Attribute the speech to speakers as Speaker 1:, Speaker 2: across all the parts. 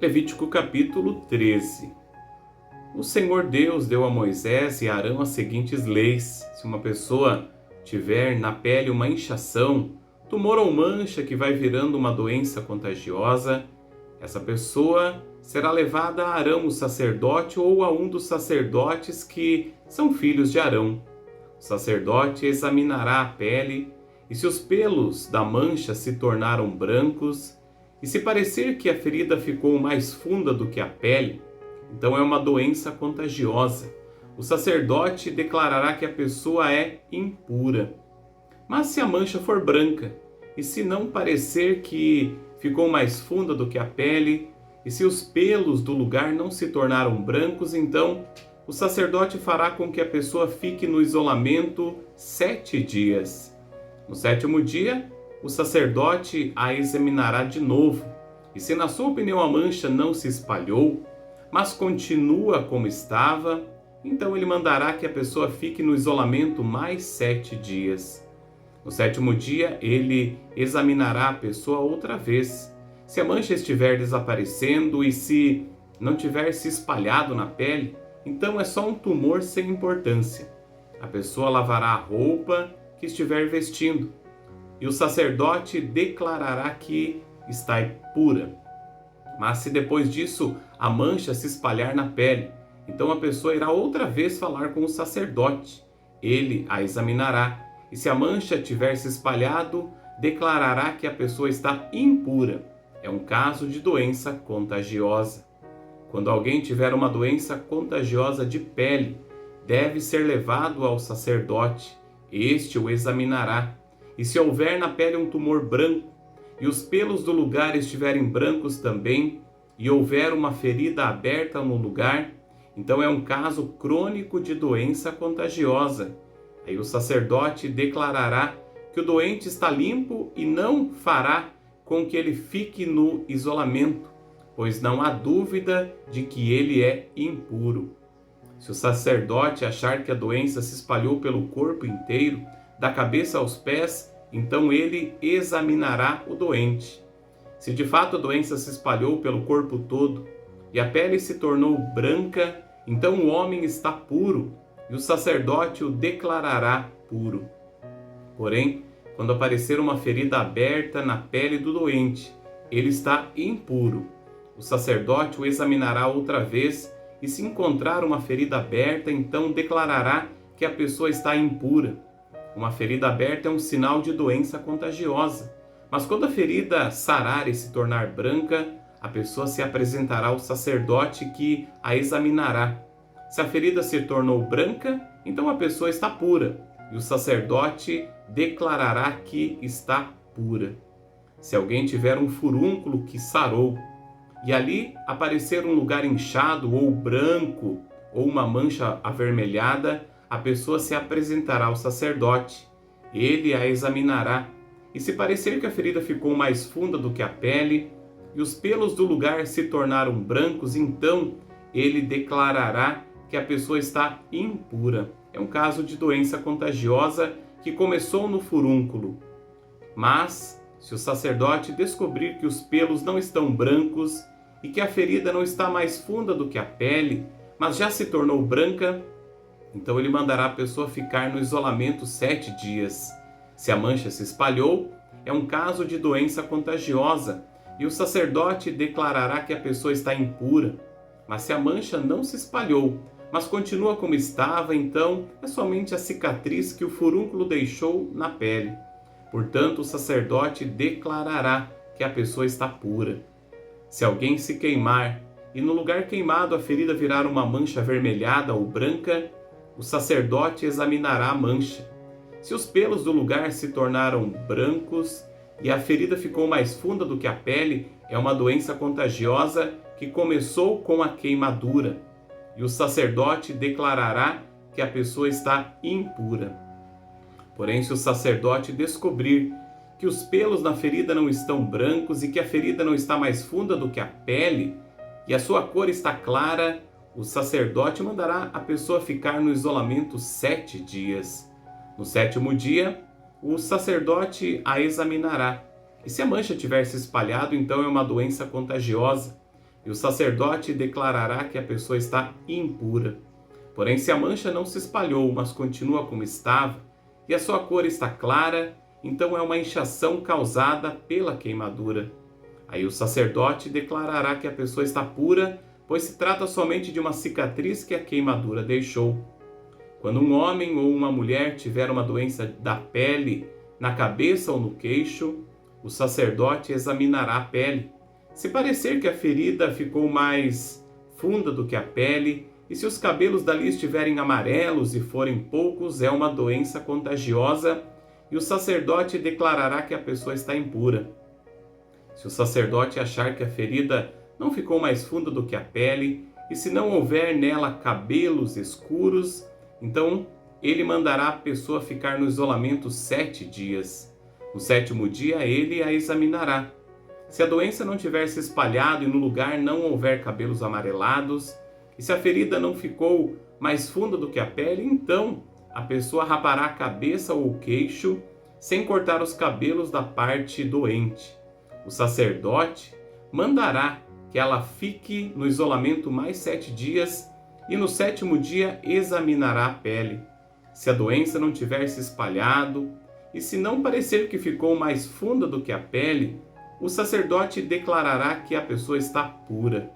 Speaker 1: Levítico capítulo 13. O Senhor Deus deu a Moisés e a Arão as seguintes leis: se uma pessoa tiver na pele uma inchação, tumor ou mancha que vai virando uma doença contagiosa, essa pessoa será levada a Arão, o sacerdote, ou a um dos sacerdotes que são filhos de Arão. O sacerdote examinará a pele, e se os pelos da mancha se tornaram brancos, e se parecer que a ferida ficou mais funda do que a pele, então é uma doença contagiosa. O sacerdote declarará que a pessoa é impura. Mas se a mancha for branca, e se não parecer que ficou mais funda do que a pele, e se os pelos do lugar não se tornaram brancos, então o sacerdote fará com que a pessoa fique no isolamento 7 dias. No 7º dia, o sacerdote a examinará de novo, e se na sua opinião a mancha não se espalhou, mas continua como estava, então ele mandará que a pessoa fique no isolamento mais 7 dias. No 7º dia, ele examinará a pessoa outra vez. Se a mancha estiver desaparecendo e se não tiver se espalhado na pele, então é só um tumor sem importância. A pessoa lavará a roupa que estiver vestindo, e o sacerdote declarará que está pura. Mas se depois disso a mancha se espalhar na pele, então a pessoa irá outra vez falar com o sacerdote. Ele a examinará, e se a mancha tiver se espalhado, declarará que a pessoa está impura. É um caso de doença contagiosa. Quando alguém tiver uma doença contagiosa de pele, deve ser levado ao sacerdote. Este o examinará. E se houver na pele um tumor branco, e os pelos do lugar estiverem brancos também, e houver uma ferida aberta no lugar, então é um caso crônico de doença contagiosa. Aí o sacerdote declarará que o doente está limpo e não fará com que ele fique no isolamento, pois não há dúvida de que ele é impuro. Se o sacerdote achar que a doença se espalhou pelo corpo inteiro, da cabeça aos pés, então ele examinará o doente. Se de fato a doença se espalhou pelo corpo todo e a pele se tornou branca, então o homem está puro e o sacerdote o declarará puro. Porém, quando aparecer uma ferida aberta na pele do doente, ele está impuro. O sacerdote o examinará outra vez e se encontrar uma ferida aberta, então declarará que a pessoa está impura. Uma ferida aberta é um sinal de doença contagiosa, mas quando a ferida sarar e se tornar branca, a pessoa se apresentará ao sacerdote que a examinará. Se a ferida se tornou branca, então a pessoa está pura, e o sacerdote declarará que está pura. Se alguém tiver um furúnculo que sarou, e ali aparecer um lugar inchado ou branco, ou uma mancha avermelhada, a pessoa se apresentará ao sacerdote. Ele a examinará, e se parecer que a ferida ficou mais funda do que a pele, e os pelos do lugar se tornaram brancos, então ele declarará que a pessoa está impura. É um caso de doença contagiosa que começou no furúnculo. Mas, se o sacerdote descobrir que os pelos não estão brancos e que a ferida não está mais funda do que a pele, mas já se tornou branca, então ele mandará a pessoa ficar no isolamento 7 dias. Se a mancha se espalhou, é um caso de doença contagiosa e o sacerdote declarará que a pessoa está impura. Mas se a mancha não se espalhou, mas continua como estava, então é somente a cicatriz que o furúnculo deixou na pele. Portanto, o sacerdote declarará que a pessoa está pura. Se alguém se queimar e no lugar queimado a ferida virar uma mancha avermelhada ou branca, o sacerdote examinará a mancha. Se os pelos do lugar se tornaram brancos e a ferida ficou mais funda do que a pele, é uma doença contagiosa que começou com a queimadura. E o sacerdote declarará que a pessoa está impura. Porém, se o sacerdote descobrir que os pelos na ferida não estão brancos e que a ferida não está mais funda do que a pele, e a sua cor está clara, o sacerdote mandará a pessoa ficar no isolamento 7 dias. No 7º dia, o sacerdote a examinará. E se a mancha tiver se espalhado, então é uma doença contagiosa. e o sacerdote declarará que a pessoa está impura. Porém, se a mancha não se espalhou, mas continua como estava, e a sua cor está clara, então é uma inchação causada pela queimadura. Aí o sacerdote declarará que a pessoa está pura, pois se trata somente de uma cicatriz que a queimadura deixou. Quando um homem ou uma mulher tiver uma doença da pele, na cabeça ou no queixo, o sacerdote examinará a pele. Se parecer que a ferida ficou mais funda do que a pele, e se os cabelos dali estiverem amarelos e forem poucos, é uma doença contagiosa, e o sacerdote declarará que a pessoa está impura. Se o sacerdote achar que a ferida não ficou mais funda do que a pele, e se não houver nela cabelos escuros, então ele mandará a pessoa ficar no isolamento 7 dias. No 7º dia ele a examinará. Se a doença não tiver se espalhado e no lugar não houver cabelos amarelados, e se a ferida não ficou mais funda do que a pele, então a pessoa rapará a cabeça ou o queixo, sem cortar os cabelos da parte doente. O sacerdote mandará que ela fique no isolamento mais 7 dias e no 7º dia examinará a pele. Se a doença não tiver se espalhado e se não parecer que ficou mais funda do que a pele, o sacerdote declarará que a pessoa está pura.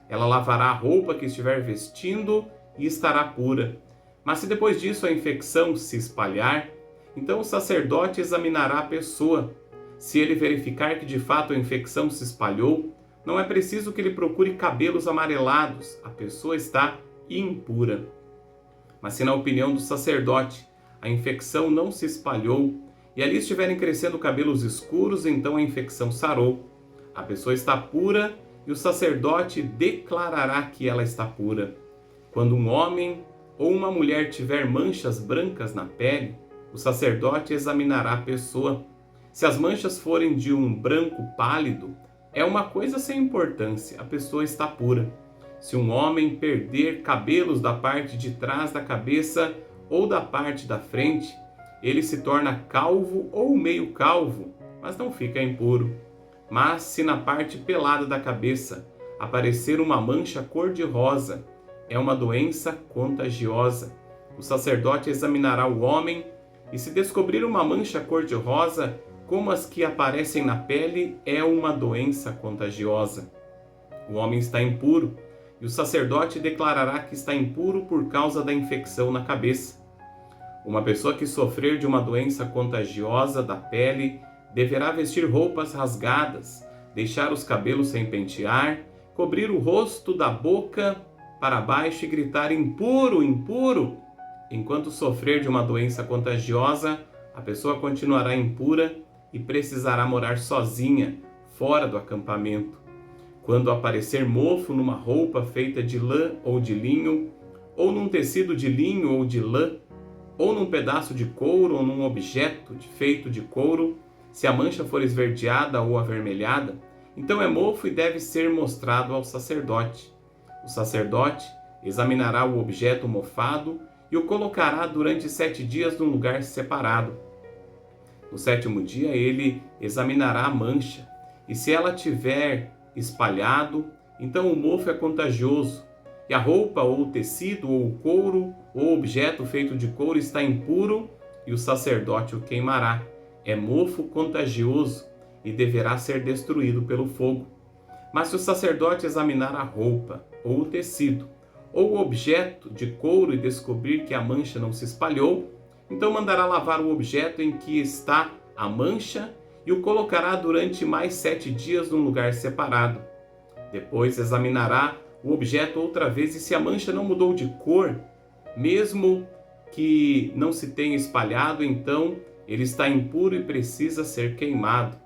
Speaker 1: Ela lavará a roupa que estiver vestindo e estará pura. Mas se depois disso a infecção se espalhar, então o sacerdote examinará a pessoa. Se ele verificar que de fato a infecção se espalhou, não é preciso que ele procure cabelos amarelados, a pessoa está impura. Mas se na opinião do sacerdote a infecção não se espalhou e ali estiverem crescendo cabelos escuros, então a infecção sarou. A pessoa está pura e o sacerdote declarará que ela está pura. Quando um homem ou uma mulher tiver manchas brancas na pele, o sacerdote examinará a pessoa. Se as manchas forem de um branco pálido, é uma coisa sem importância, a pessoa está pura. Se um homem perder cabelos da parte de trás da cabeça ou da parte da frente, ele se torna calvo ou meio calvo, mas não fica impuro. Mas se na parte pelada da cabeça aparecer uma mancha cor-de-rosa, é uma doença contagiosa. O sacerdote examinará o homem e se descobrir uma mancha cor-de-rosa, como as que aparecem na pele, é uma doença contagiosa. O homem está impuro e o sacerdote declarará que está impuro por causa da infecção na cabeça. Uma pessoa que sofrer de uma doença contagiosa da pele deverá vestir roupas rasgadas, deixar os cabelos sem pentear, cobrir o rosto da boca para baixo e gritar impuro, impuro. Enquanto sofrer de uma doença contagiosa, a pessoa continuará impura e precisará morar sozinha, fora do acampamento. Quando aparecer mofo numa roupa feita de lã ou de linho, ou num tecido de linho ou de lã, ou num pedaço de couro ou num objeto feito de couro, se a mancha for esverdeada ou avermelhada, então é mofo e deve ser mostrado ao sacerdote. O sacerdote examinará o objeto mofado e o colocará durante 7 dias num lugar separado. No 7º dia ele examinará a mancha, e se ela tiver espalhado, então o mofo é contagioso, e a roupa ou o tecido ou o couro ou o objeto feito de couro está impuro, e o sacerdote o queimará. É mofo contagioso e deverá ser destruído pelo fogo. Mas se o sacerdote examinar a roupa ou o tecido ou o objeto de couro e descobrir que a mancha não se espalhou, então mandará lavar o objeto em que está a mancha e o colocará durante mais 7 dias num lugar separado. Depois examinará o objeto outra vez e se a mancha não mudou de cor, mesmo que não se tenha espalhado, então ele está impuro e precisa ser queimado.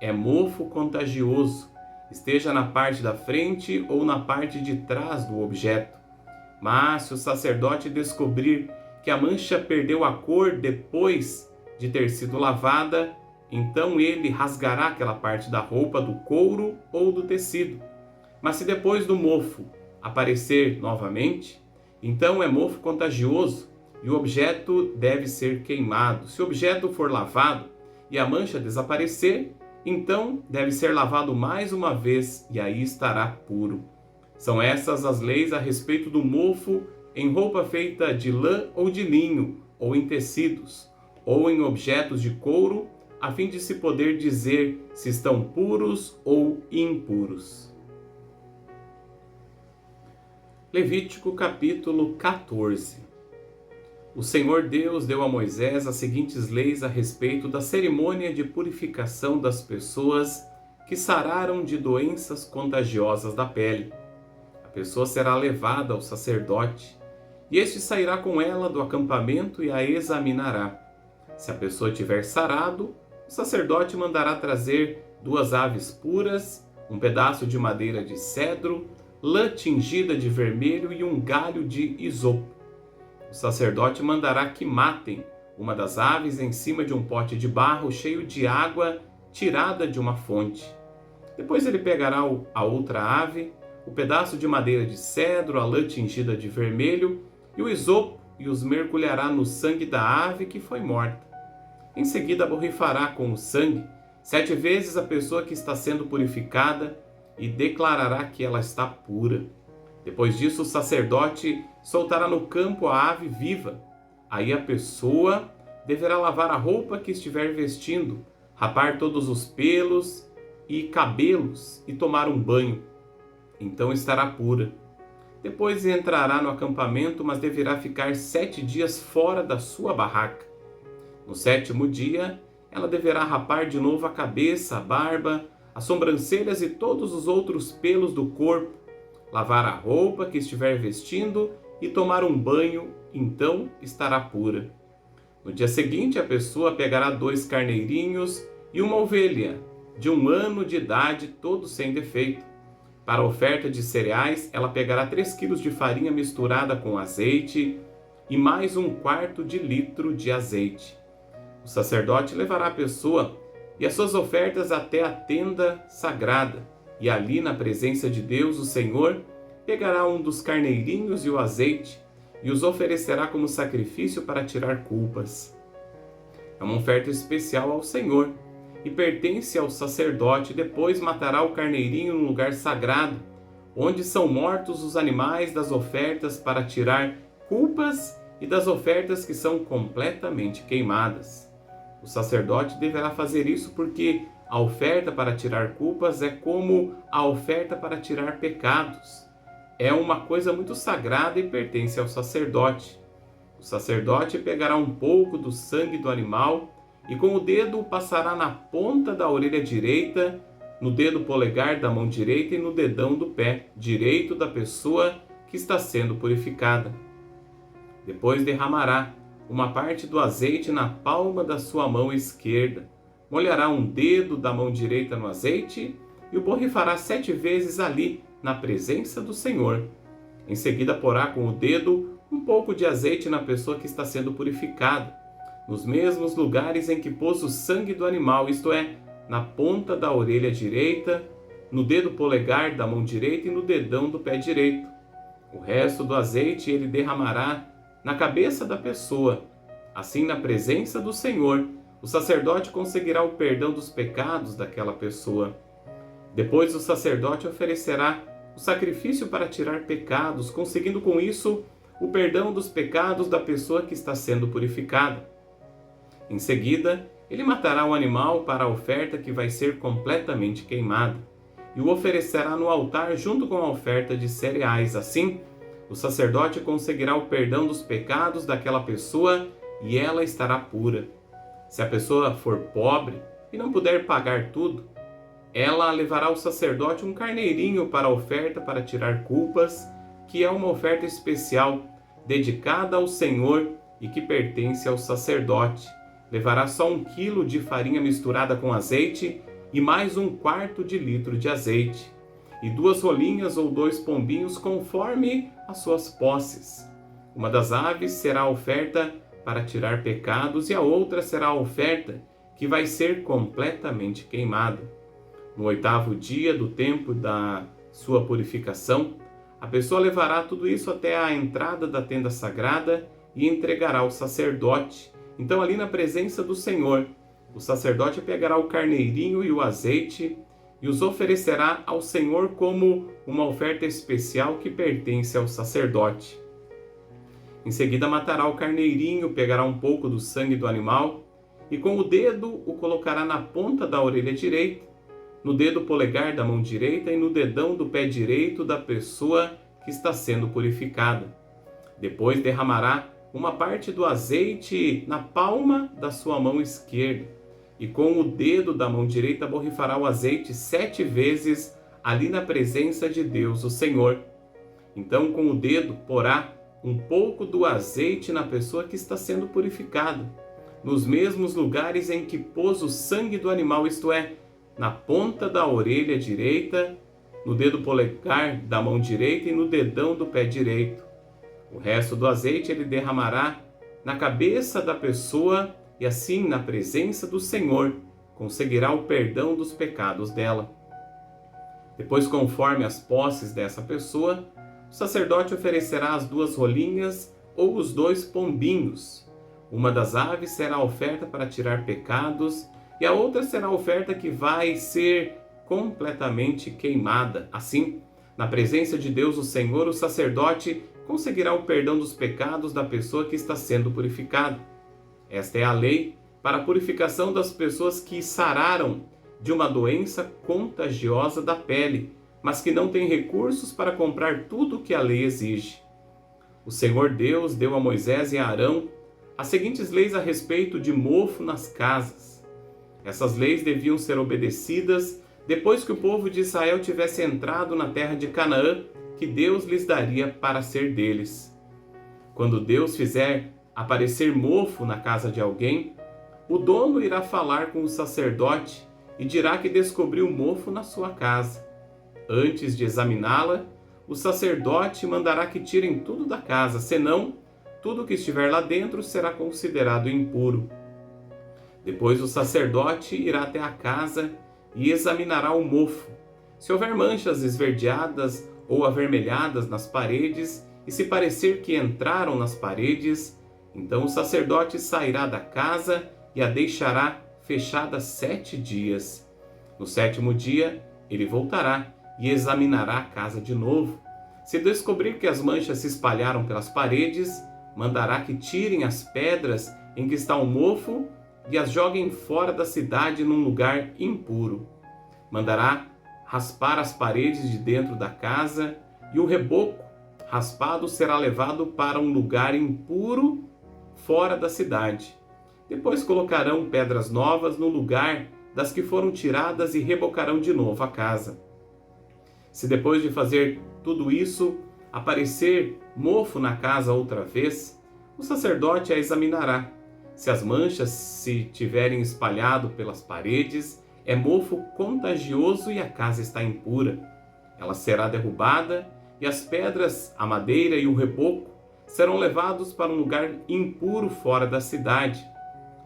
Speaker 1: É mofo contagioso, esteja na parte da frente ou na parte de trás do objeto. Mas se o sacerdote descobrir que a mancha perdeu a cor depois de ter sido lavada, então ele rasgará aquela parte da roupa, do couro ou do tecido. Mas se depois do mofo aparecer novamente, então é mofo contagioso e o objeto deve ser queimado. Se o objeto for lavado e a mancha desaparecer, então deve ser lavado mais uma vez e aí estará puro. São essas as leis a respeito do mofo em roupa feita de lã ou de linho, ou em tecidos, ou em objetos de couro, a fim de se poder dizer se estão puros ou impuros. Levítico capítulo 14. O Senhor Deus deu a Moisés as seguintes leis a respeito da cerimônia de purificação das pessoas que sararam de doenças contagiosas da pele. A pessoa será levada ao sacerdote, e este sairá com ela do acampamento e a examinará. Se a pessoa tiver sarado, o sacerdote mandará trazer 2 aves puras, um pedaço de madeira de cedro, lã tingida de vermelho e um galho de isopo. O sacerdote mandará que matem uma das aves em cima de um pote de barro cheio de água tirada de uma fonte. Depois ele pegará a outra ave, o pedaço de madeira de cedro, a lã tingida de vermelho e o isopo, e os mergulhará no sangue da ave que foi morta. Em seguida borrifará com o sangue 7 vezes a pessoa que está sendo purificada e declarará que ela está pura. Depois disso, o sacerdote soltará no campo a ave viva. Aí a pessoa deverá lavar a roupa que estiver vestindo, rapar todos os pelos e cabelos e tomar um banho. Então estará pura. Depois entrará no acampamento, mas deverá ficar 7 dias fora da sua barraca. No 7º dia, ela deverá rapar de novo a cabeça, a barba, as sobrancelhas e todos os outros pelos do corpo, lavar a roupa que estiver vestindo e tomar um banho, então estará pura. No dia seguinte, a pessoa pegará 2 carneirinhos e uma ovelha de 1 ano de idade, todos sem defeito. Para a oferta de cereais, ela pegará 3 quilos de farinha misturada com azeite e mais 1/4 de litro de azeite. O sacerdote levará a pessoa e as suas ofertas até a tenda sagrada, e ali, na presença de Deus, o Senhor, pegará um dos carneirinhos e o azeite e os oferecerá como sacrifício para tirar culpas. É uma oferta especial ao Senhor e pertence ao sacerdote. Depois matará o carneirinho no lugar sagrado, onde são mortos os animais das ofertas para tirar culpas e das ofertas que são completamente queimadas. O sacerdote deverá fazer isso porque a oferta para tirar culpas é como a oferta para tirar pecados. É uma coisa muito sagrada e pertence ao sacerdote. O sacerdote pegará um pouco do sangue do animal e com o dedo o passará na ponta da orelha direita, no dedo polegar da mão direita e no dedão do pé direito da pessoa que está sendo purificada. Depois derramará uma parte do azeite na palma da sua mão esquerda, molhará um dedo da mão direita no azeite e o borrifará 7 vezes ali, na presença do Senhor. Em seguida porá com o dedo um pouco de azeite na pessoa que está sendo purificada, nos mesmos lugares em que pôs o sangue do animal, isto é, na ponta da orelha direita, no dedo polegar da mão direita e no dedão do pé direito. O resto do azeite ele derramará na cabeça da pessoa. Assim, na presença do Senhor, o sacerdote conseguirá o perdão dos pecados daquela pessoa. Depois o sacerdote oferecerá o sacrifício para tirar pecados, conseguindo com isso o perdão dos pecados da pessoa que está sendo purificada. Em seguida, ele matará o animal para a oferta que vai ser completamente queimada e o oferecerá no altar junto com a oferta de cereais. Assim, o sacerdote conseguirá o perdão dos pecados daquela pessoa e ela estará pura. Se a pessoa for pobre e não puder pagar tudo, ela levará ao sacerdote um carneirinho para a oferta para tirar culpas, que é uma oferta especial dedicada ao Senhor e que pertence ao sacerdote. Levará só 1 quilo de farinha misturada com azeite e mais 1/4 de litro de azeite, e 2 rolinhas ou 2 pombinhos conforme as suas posses. Uma das aves será a oferta para tirar pecados e a outra será a oferta que vai ser completamente queimada. No 8º dia do tempo da sua purificação, a pessoa levará tudo isso até a entrada da tenda sagrada e entregará ao sacerdote. Então, ali na presença do Senhor, O sacerdote pegará o carneirinho e o azeite e os oferecerá ao Senhor como uma oferta especial que pertence ao sacerdote. Em seguida matará o carneirinho, pegará um pouco do sangue do animal e com o dedo o colocará na ponta da orelha direita, no dedo polegar da mão direita e no dedão do pé direito da pessoa que está sendo purificada. Depois derramará uma parte do azeite na palma da sua mão esquerda e com o dedo da mão direita borrifará o azeite 7 vezes ali na presença de Deus, o Senhor. Então com o dedo porá um pouco do azeite na pessoa que está sendo purificada, nos mesmos lugares em que pôs o sangue do animal, isto é, na ponta da orelha direita, no dedo polegar da mão direita e no dedão do pé direito. O resto do azeite ele derramará na cabeça da pessoa e assim, na presença do Senhor, conseguirá o perdão dos pecados dela. Depois, conforme as posses dessa pessoa, o sacerdote oferecerá as 2 rolinhas ou os 2 pombinhos. Uma das aves será a oferta para tirar pecados e a outra será a oferta que vai ser completamente queimada. Assim, na presença de Deus, o Senhor, o sacerdote conseguirá o perdão dos pecados da pessoa que está sendo purificada. Esta é a lei para a purificação das pessoas que sararam de uma doença contagiosa da pele, mas que não têm recursos para comprar tudo o que a lei exige. O Senhor Deus deu a Moisés e a Arão as seguintes leis a respeito de mofo nas casas. Essas leis deviam ser obedecidas depois que o povo de Israel tivesse entrado na terra de Canaã, que Deus lhes daria para ser deles. Quando Deus fizer aparecer mofo na casa de alguém, o dono irá falar com o sacerdote e dirá que descobriu mofo na sua casa. Antes de examiná-la, o sacerdote mandará que tirem tudo da casa, senão tudo que estiver lá dentro será considerado impuro. Depois o sacerdote irá até a casa e examinará o mofo. Se houver manchas esverdeadas ou avermelhadas nas paredes, e se parecer que entraram nas paredes, então o sacerdote sairá da casa e a deixará fechada 7 dias. No 7º dia, ele voltará e examinará a casa de novo. Se descobrir que as manchas se espalharam pelas paredes, mandará que tirem as pedras em que está o mofo e as joguem fora da cidade num lugar impuro. Mandará raspar as paredes de dentro da casa e o reboco raspado será levado para um lugar impuro fora da cidade. Depois colocarão pedras novas no lugar das que foram tiradas e rebocarão de novo a casa. Se depois de fazer tudo isso aparecer mofo na casa outra vez, o sacerdote a examinará. Se as manchas se tiverem espalhado pelas paredes, é mofo contagioso e a casa está impura. Ela será derrubada e as pedras, a madeira e o reboco serão levados para um lugar impuro fora da cidade.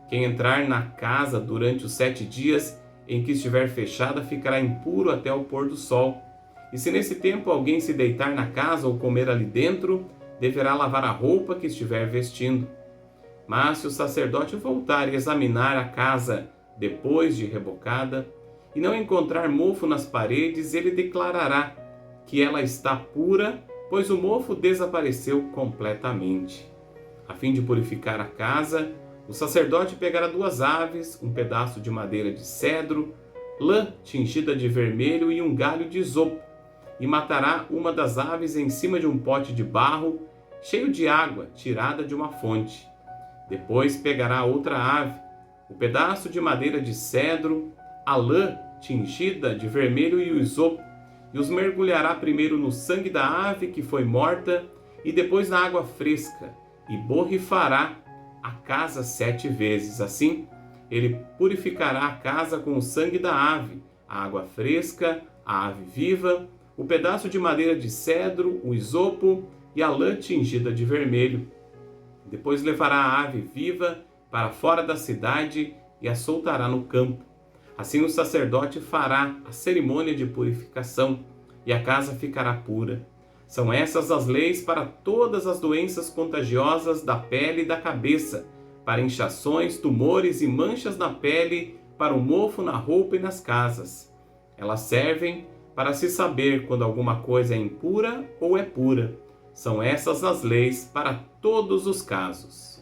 Speaker 1: Quem entrar na casa durante os 7 dias em que estiver fechada ficará impuro até o pôr do sol. E se nesse tempo alguém se deitar na casa ou comer ali dentro, deverá lavar a roupa que estiver vestindo. Mas se o sacerdote voltar e examinar a casa depois de rebocada, e não encontrar mofo nas paredes, ele declarará que ela está pura, pois o mofo desapareceu completamente. A fim de purificar a casa, o sacerdote pegará 2 aves, um pedaço de madeira de cedro, lã tingida de vermelho e um galho de isopo, e matará uma das aves em cima de um pote de barro cheio de água tirada de uma fonte. Depois pegará outra ave, o pedaço de madeira de cedro, a lã tingida de vermelho e o isopo, e os mergulhará primeiro no sangue da ave que foi morta e depois na água fresca, e borrifará a casa 7 vezes. Assim, ele purificará a casa com o sangue da ave, a água fresca, a ave viva, o pedaço de madeira de cedro, o isopo e a lã tingida de vermelho. Depois levará a ave viva para fora da cidade e a soltará no campo. Assim o sacerdote fará a cerimônia de purificação e a casa ficará pura. São essas as leis para todas as doenças contagiosas da pele e da cabeça, para inchações, tumores e manchas na pele, para o mofo na roupa e nas casas. Elas servem para se saber quando alguma coisa é impura ou é pura. São essas as leis para todos os casos.